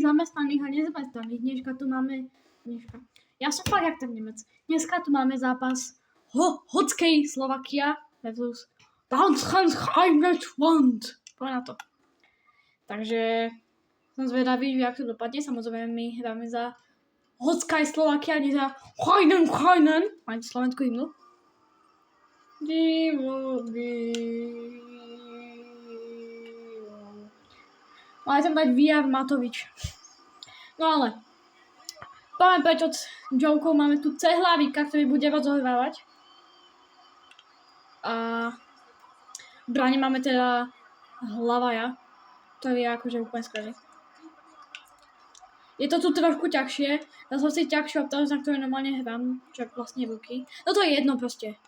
zamestnaných a nezamestnaných. Ja som fakt jak ten Nemec. Dneska tu máme zápas hockey Slovakia versus Deutschland. Poď na to. Takže som zvedavý, jak to dopadne. Samozrejme, my hráme za hockey Slovakia, nie za Hajnen. Máte slovenskú hymnu? Mali tam dať VR Matovič. No ale poďme preč od jokov. Máme tu Cehlávíka, ktorý bude rozohrávať. A v bráne máme teda Hlavaja, ktorý je akože úplne skvelý. Je to tu trošku ťažšie. Dal som si ťažšiu obtáž, na ktorú normálne hrám, čo vlastne ruky. No to je jedno proste.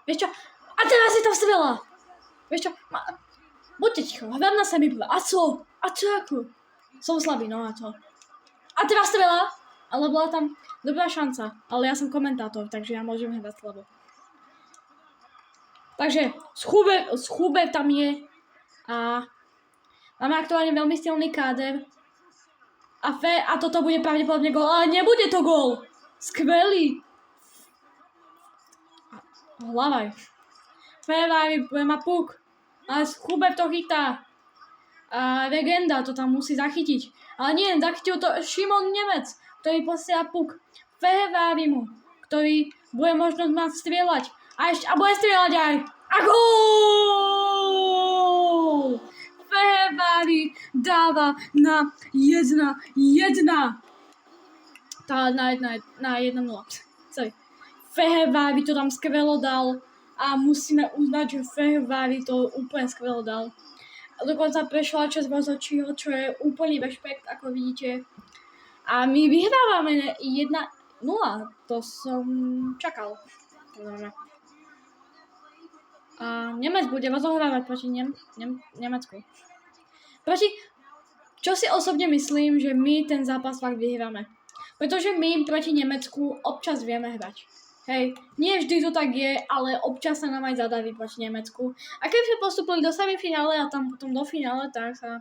Vieš čo? A teraz si tam strela! Vieš čo? Buďte ticho, hrám na sebe. A co? Ako? Som slabý, no a čo? A teraz strela! Ale bola tam dobrá šanca. Ale ja som komentátor, takže ja môžem hrať slabo. Takže Schubert tam je. A máme aktuálne veľmi silný káder. A toto bude pravdepodobne gól. Ale nebude to gól! Skvelý! Hlavaj. Ferrari má puk. Ale Schubert to chytá. A Regenda to tam musí zachytiť. Ale nie, zachytil to Šimon Nemec, ktorý posiela puk Ferrari mu, ktorý bude možnosť mať strieľať. A bude strieľať aj. A gól! Ferrari dáva na 1-1. Na 1-0. Sorry. Ferrari to tam skvelo dal a musíme uznať, že Ferrari to úplne skvelo dal. A dokonca prešla časť rozhodčího, čo je úplný rešpekt, ako vidíte. A my vyhrávame 1-0. To som čakal. A Nemec bude rozohrávať proti Nemecku. Čo si osobne myslím, že my ten zápas fakt vyhráme. Pretože my proti Nemecku občas vieme hrať. Hej, nie vždy to tak je, ale občas sa nám aj zadarí proti Nemecku. A keď sme postupili do semifinále a tam potom do finále, tak sa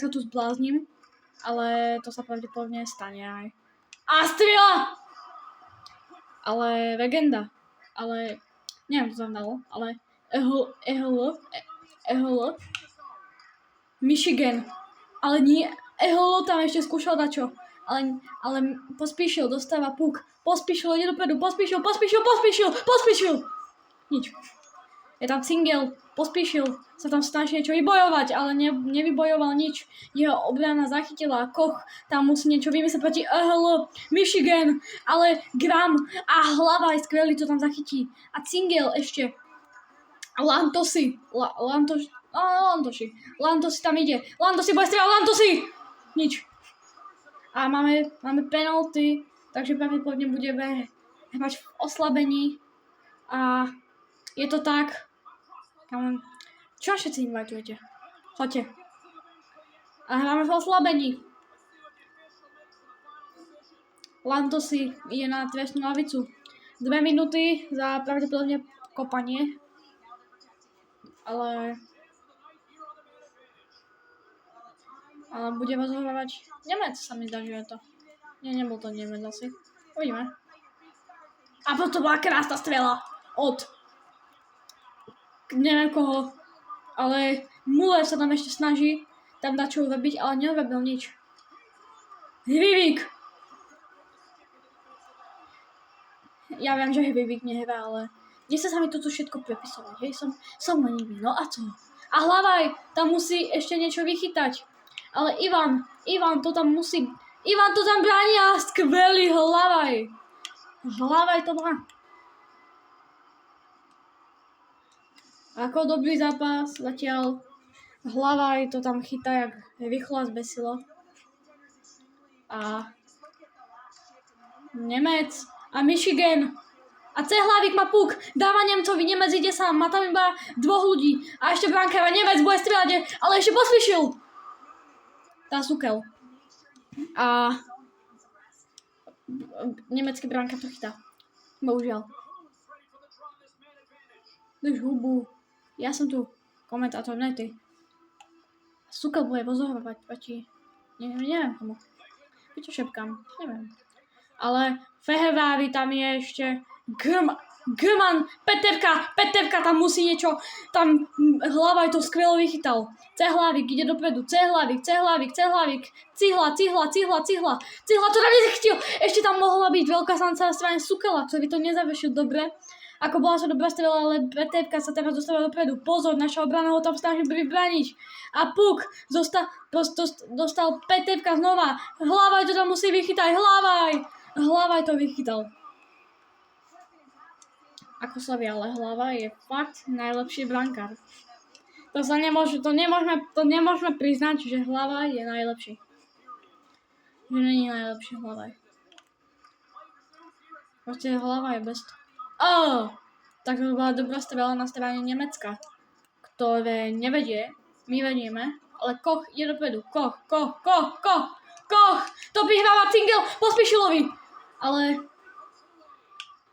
tu zblázním. Ale to sa pravdepodobne stane aj. A strieľa! Ale Regenda. Ale neviem, čo tam dalo, ale Eholo. Michigan. Ale nie, Eholo tam ešte skúšal dačo. Ale Pospíšil dostáva puk. Pospíšil ide dopredu. Pospíšil. Nič. Je tam Cingel. Pospíšil sa tam snaží niečo vybojovať, ale nevybojoval nič. Jeho obrana zachytila. Koch tam musí niečo vymyslieť proti Eholo. Michigan. Ale Gram a Hlava je skvelý, to tam zachytí. A Cingel ešte. Lantosi tam ide. Lantosi bude strieľať, Lantosi! Nič. A máme penalty, takže pravdepodobne budeme hrať v oslabení. A je to tak. Čo všetci invitujete? Choďte. A hráme v oslabení. Lantosi ide na trestnú lavicu. 2 minúty za pravdepodobne kopanie. Ale bude rozhodovať Nemec, sa mi zdá, že je to. Nie, nebol to Nemec asi. Uvidíme. A potom bola krásna strela od neviem koho. Ale Müller sa tam ešte snaží tam dať čo urobiť, ale neurobil nič. Hrivík! Ja viem, že Hrivík nehrá, ale kde sa mi toto všetko prepisovať, hej? Som lenivý, no a co? A Hlavaj tam musí ešte niečo vychytať. Ale Ivan to tam musí. Ivan to tam bráni a skvelý Hlavaj. Hlavaj to má. Ako dobrý zápas, zatiaľ Hlavaj to tam chytá jak rýchlo a zbesilo. A Nemec a Michigan. A Cehlávík má puk, dáva Nemcovi, Nemec ide sám, má tam iba 2 ľudí. A ešte brankára, Nemec bude strieľať, ale ešte Pospíšil. Tá Sukel. A nemecký brankár to chytá. Bohužiaľ. Drž hubu. Ja som tu komentátor, ne ty. Sukel bude rozohrávať proti. Neviem komu. čo šepkám, neviem. Ale Fehervári tam je ešte Grman, Petevka tam musí niečo, tam Hlavaj to skvelo vychytal. Cehlávik ide dopredu, Cehlávik, Cihla to tam nezachytil. Ešte tam mohla byť veľká šanca na strane Sukela, ktorý to nezavršil dobre. Ako bola sa dobrá strela, ale Petevka sa teraz dostáva dopredu. Pozor, naša obrana ho tam snaží vybraniť. A puk, dostal Petevka znova. Hlavaj to tam musí vychytať, Hlavaj to vychytal. Ako sa vie, ale Hlava je fakt najlepší brankár. To nemôžeme priznať, že Hlava je najlepší. Že není najlepší Hlava. Proste Hlava je best. Tak to bola dobrá strela na strane Nemecka, ktoré nevedie, my vedieme, ale Koch ide dopredu. Koch! To prihráva Cingel Pospíšilovi! Ale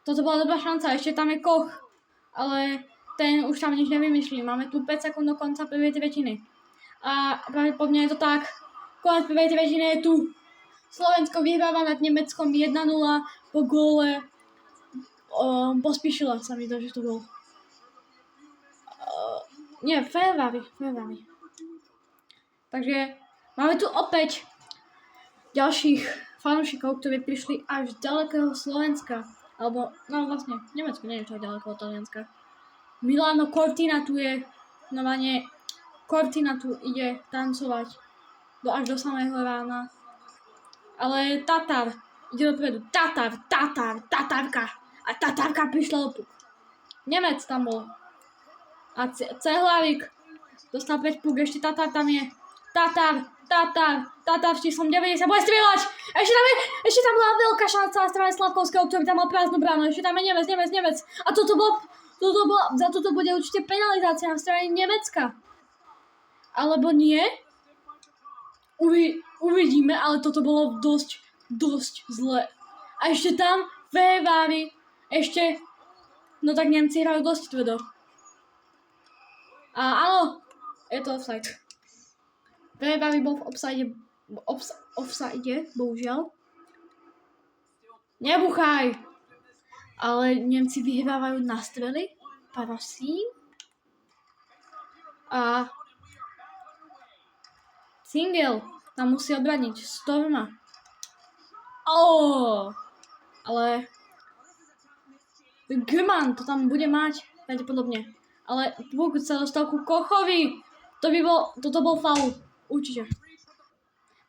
toto bola dobrá šanca, ešte tam je Koch, ale ten už tam nič nevymyslí. Máme tu 5 sekúnd do konca prvej tretiny. A pravdepodobne je to tak, konec prvej tretiny je tu. Slovensko vyhráva nad Nemeckom 1-0 po góle Pospíšila sa mi to, že to bol. Nie, Fehervári. Takže máme tu opäť ďalších fanúšikov, ktorí prišli až z ďalekého Slovenska. Alebo, no vlastne, Nemecko nie je čo ďaleko od Talianska. Milano Cortina tu je, Cortina tu ide tancovať až do samého rána. Ale Tatar ide dopredu. Tatárka. A Tatárka prišla o puk. Nemec tam bol. A Cehlárik dostal 5 puk, ešte Tatár tam je. Tatár v číslom 90 bude strieľať! Ešte tam bola veľká šanca na strane Slavkovského, ktorý tam mal prázdnu bránu. Ešte tam je Nemec. A za toto bude určite penalizácia na strane Nemecka. Alebo nie? Uvidíme, ale toto bolo dosť zle. A ešte tam Fehervári, no tak Nemci hrajú dosť tvrdo. A áno, je to offside. Fehervári bol v offside, bohužiaľ. Nebuchaj! Ale Nemci vyhrávajú na strely, prosím. A Cingel tam musí obraniť Storma. Ale Grman to tam bude mať pravdepodobne. Ale puk sa dostal ku Kochovi. Toto bol faul. Určite.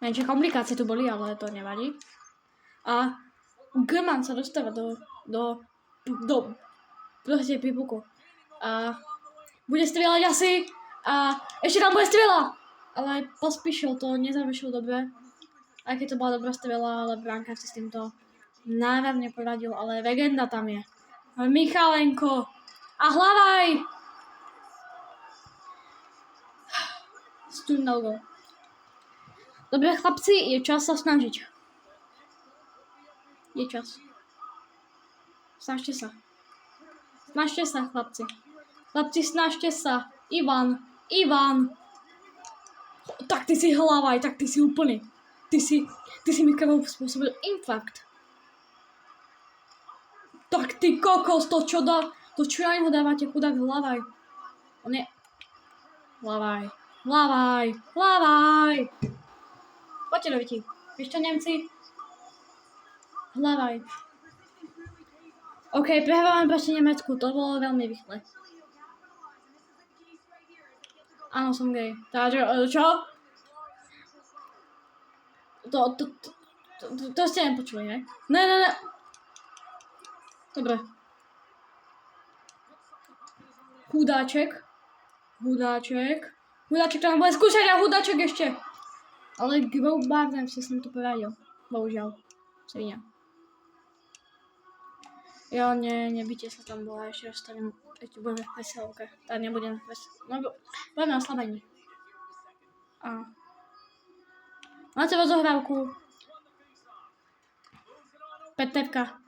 Menšie komplikácie tu boli, ale to nevadí. A Grman sa dostáva do proste pipuku. A bude strieľať asi. A ešte tam bude strieľa. Ale Pospíšil to nezavršil dobre. Aj keď to bola dobrá strieľa, ale brankár si s týmto nádherne poradil. Ale legenda tam je. Michalenko. A Hlavaj. Stundal. Dobre, chlapci, je čas sa snažiť. Je čas. Snažte sa. Chlapci. Chlapci, snažte sa. Ivan. Tak ty si Hlavaj, tak ty si úplný. Ty si mi krvou spôsobil infarkt. Tak ty kokos, to čo na neho dávate, chudák Hlavaj. On je... Hlavaj. Poďte do vyti. Víš čo, Nemci? Hlavaj. OK, prehrávame proti Nemecku, to bolo veľmi rýchle. Áno, som gay. Takže, čo? To ste nepočuli, ne? Ne. Dobre. Hudáček tam bude skúšať a Hudáček ešte. Ale Grove Barnes som to poradil. Bohužiaľ. Svinia. Jo, nebyte sa tam bola, ešte ostanem. Ešte budeme v veselovke. Tak nebudem budeme oslabení. Máte rozohrávku. Petevka.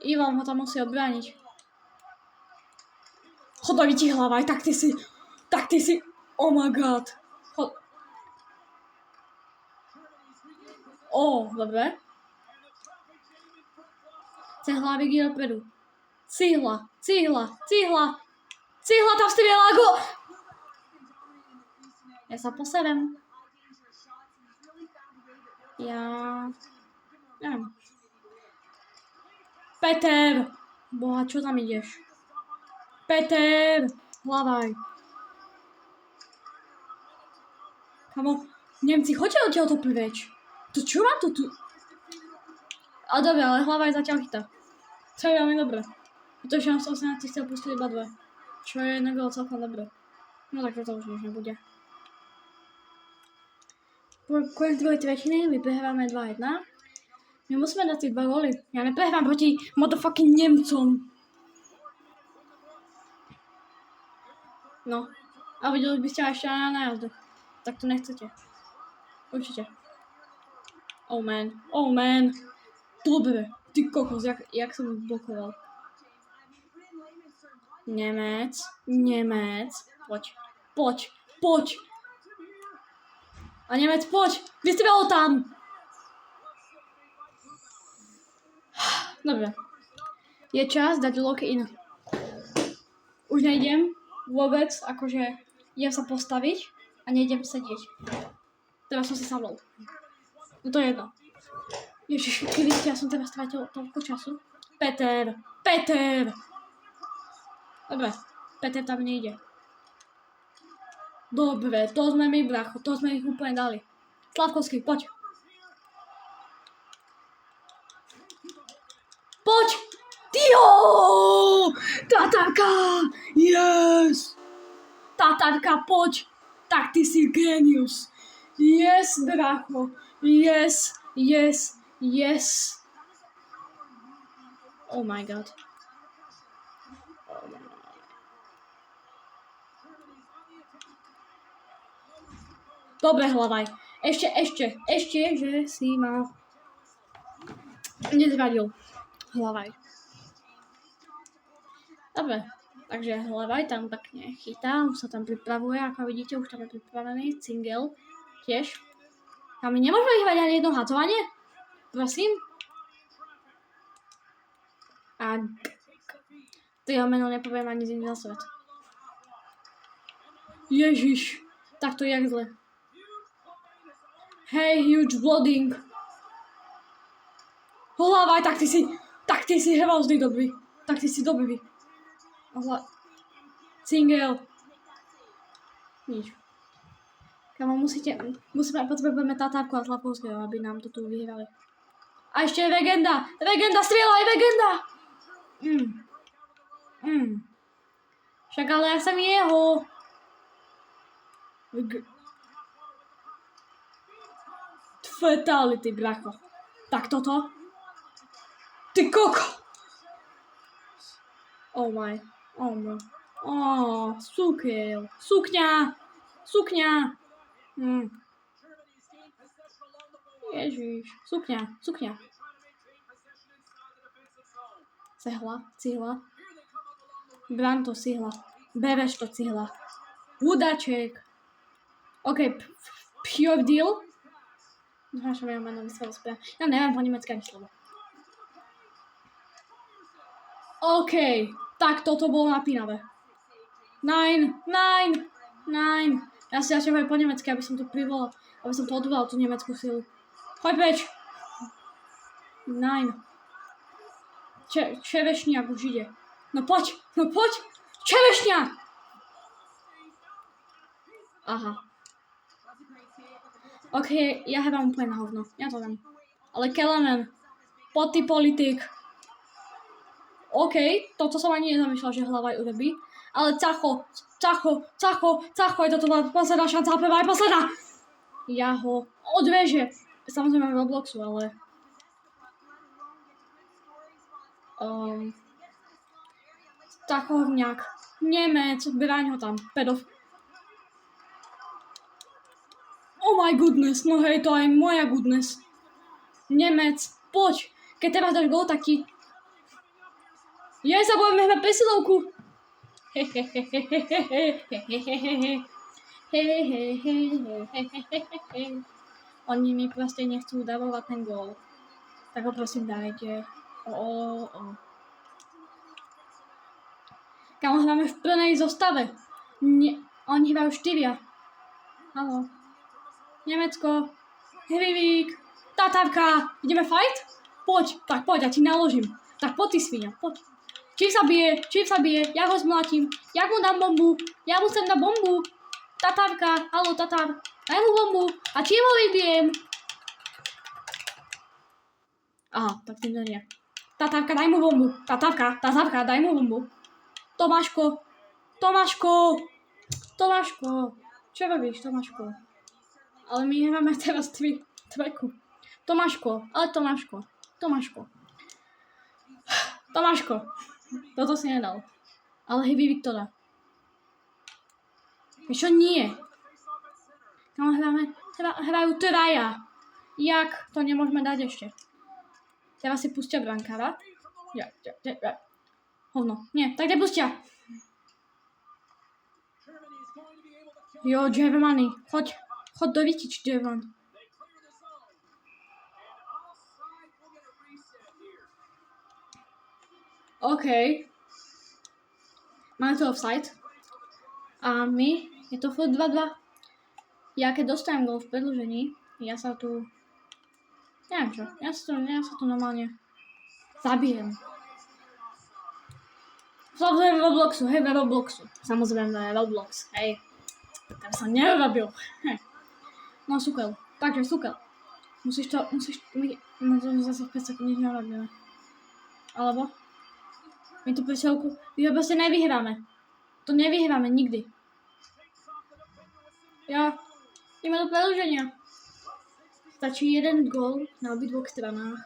Ivan ho tam musí odbrániť. Chodový ti Hlavaj, tak ty si, oh my god. Dobre. Cihla vidí dopredu. Cihla tam strieľa go! Ja sa poserem. Neviem. Peter! Boha, čo tam ideš? Peter! Hľavaj. Kamo, Nemci, choďte odtiaľto preč. To čo vám to tu? A dobre, ale hlava je zatiaľ chytá. To je veľmi dobré. Pretože mám 118 chcel pustiť iba 2. Čo je nebolo celkom dobré. No tak to už nič nebude. Konec druhej tretiny, my prehrávame 2-1. My musíme dať tie 2 góly. Ja neprehrám proti motherfucking Nemcom. No. A videli by ste ešte na jazdu. Tak to nechcete. Určite. Oh man. Dobre. Ty kokos, jak som blokoval. Nemec. Poď. A Nemec, poď. Vystrel tam. Dobre. Je čas dať lock-in. Už nejdem vôbec, akože idem sa postaviť a nejdem sedieť. Teraz som si sadol. No to je jedno. Ježiš, ja som teraz strátil toľko času. Peter! Dobre, Peter tam nejde. Dobre, to sme my, bracho, to sme ich úplne dali. Slavkovský, poď. Poď! Tio! Tatarka! Yes! Tatarka, poď! Tak ty si genius. Yes, bracho. Yes. Oh my god. Dobre, hlavaj. Ešte, že si ma nezradil. Hlavaj. Dobre, takže hlavaj tam pekne chytá, už sa tam pripravuje, ako vidíte, už tam je pripravený Cingel tiež. A my nemôžeme vyhrať ani jedno hacovanie? Prosím? A to jeho meno nepoviem ani z iný za svet. Ježiš, tak to je jak zle. Hej, huge blooding. Hlavaj, tak ty si hrozný dobrý. Tak ty si dobrý. Cingel. Nič. Kamo, potrebujeme Tatárku a Slavkovského, aby nám to tu vyhrali. A ešte je Vegenda! Strieľaj, Vegenda! Však ale ja som jeho. Fatality, bracho. Tak toto. Ty koko! Oh my. Sukel. Sukňa. Ježiš. Sukňa. Cihla. Brám to cihla. Bereš to cihla. Hudaček. OK, pure deal. Našo meno myslel správne. Ja neviem po nemecky ani slovo. OK, tak toto bolo napínavé. Nine. Ja si začnem hovoriť po nemecky, aby som to privolal, aby som to odvolal, tú nemeckú silu. Choď preč. Nine. Čerešniak už ide. No poď. Čerešňa! Aha. OK, ja hrám úplne na hovno. Ja to viem. Ale Kelemen. Poty politik. OK, toto som ani nezamýšľal, že hlava urobí. Ale Cacho, je toto posledná šanca, prvá je posledná. Ja ho odveže. Samozrejme v Robloxu, ale... Tachovňák. Nemec, bráň ho tam, pedof. Oh my goodness, no hej, to aj moja goodness. Nemec, poď. Keď teraz dáš gól, tak ti... sa budeme hrať presilovku. Oni mi proste nechcú dávať ten gól. Tak ho prosím dajte. Kámo, hráme v plnej zostave. Oni hrajú 4. Haló. Nemecko. Hrivík. Tatárka. Ideme fight? Poď, tak poď, ja ti naložím. Tak poď ty svinia, poď. Čím sa bije, ja ho zmlatím. Ja mu dám bombu. Ja mu chcem dať bombu. Tatárka, haló Tatár. Daj mu bombu. A čím ho vybijem? Aha, tak tým to nie. Tatárka, daj mu bombu. Tatárka, daj mu bombu. Tomáško. Čo robíš, Tomáško? Ale my nemáme teraz trojku. Tomáško. Toto si nedal. Ale hej, Viktora. Vieš čo, nie. Tam hrajú traja. Jak to nemôžeme dať ešte? Teraz si pustia brankára. Ja. Hovno. Nie, tak nepustia. Jo, Germany. Choď do Vitič, German. OK. Máme tu offside. A my, je to furt 2-2. Ja keď dostanem gól v predĺžení, ja sa tu... Neviem čo, ja sa tu normálne zabijem. Samozrejme Robloxu. Samozrejme Roblox, hej. Tam sa nerobil. No sukel. Takže sukel. Musíš my to zase v 5 sekúnd nič nerobíme. Alebo? My tu presielku, my ho proste nevyhráme. To nevyhráme nikdy. Ja, ideme do predĺženia. Stačí jeden gól na obidvoch stranách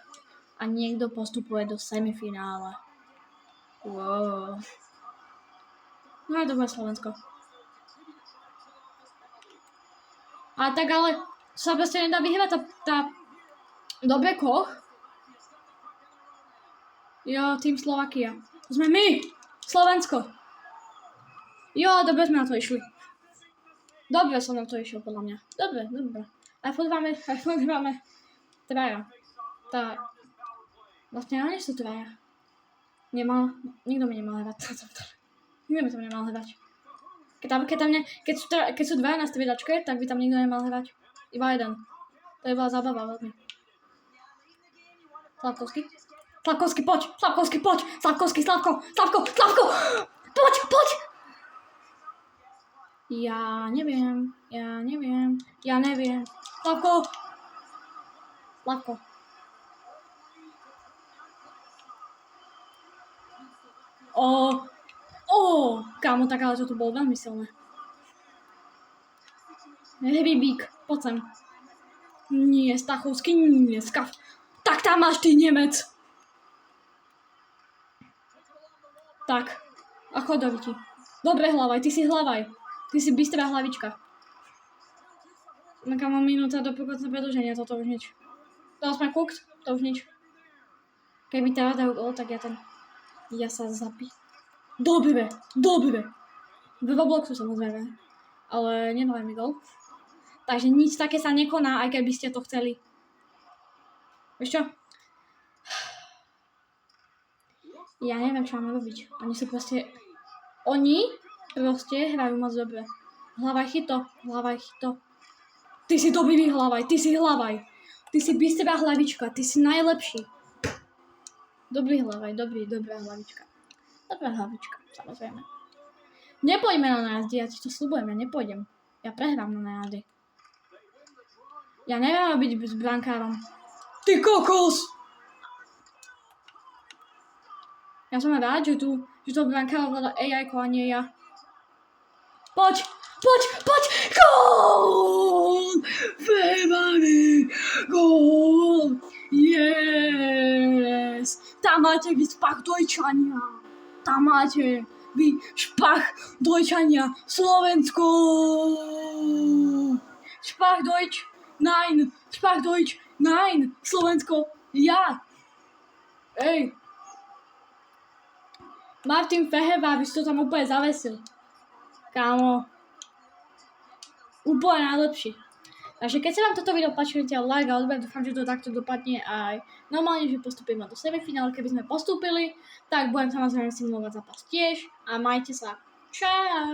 a niekto postupuje do semifinále. Wow. No je to bude Slovensko. A tak ale sa proste nedá vyhrať tá dobre Koch. Jo, tým Slovakia. To sme my! Slovensko! Jo, dobre sme na to išli. Dobre som na to išiel, podľa mňa. Dobre. Aj furt máme traja. Vlastne oni sú traja. Nikto mi nemal hrať. Nikto mi tam nemal hrať. Keď sú dvaja na striedačke, tak by tam nikto nemal hrať. Iba jeden. To by bola zábava veľmi. Slavkovský, poď! Slavko! Poď! Ja neviem. Slavko. Kámo, tak ale to tu bolo veľmi silné. Hrivík, poď sem. Nie, Stachovský, nie, Skav. Tak tam máš ty, Nemec. Tak, a chodoviti. Dobre hlavaj, ty si hlavaj. Ty si bystrá hlavička. Kámo, minúta do pokojného predĺženia, toto už nič. To sme cooked, to už nič. Keby teraz dajú gól, tak ja sa zapí. Dobre. V Robloxu samozrejme. Ale nedávaj mi gól. Takže nič také sa nekoná, aj keby ste to chceli. Vieš čo? Ja neviem, čo mám robiť. Oni proste hrajú moc dobre. Hlavaj chyto. Ty si dobrý hlavaj. Ty si bystrá hlavička, ty si najlepší. Dobrá hlavička. Dobrá hlavička, samozrejme. Nepôjdeme na nájazdy, ja ti to sľubujem, ja nepôjdem. Ja prehrám na nájazdy. Ja neviem byť s brankárom. Ty kokos! Ja som rád, že to brankára vláda AI-ko a nie ja. Poď! Gól! Ferrari! Gól! Yes! Tam máte vy špach Dojčania! Slovensko! Špach Deutsch! Nein! Slovensko! Ja! Ej! Martin Feheva, by si to tam úplne zavesil. Kámo. Úplne najlepší. Takže keď sa vám toto video páčilo, like a odber, dúfam, že to takto dopadne aj normálne, že postupíme do semifinále. Keby sme postúpili, tak budem samozrejme simulovať zápas tiež a majte sa. Čau!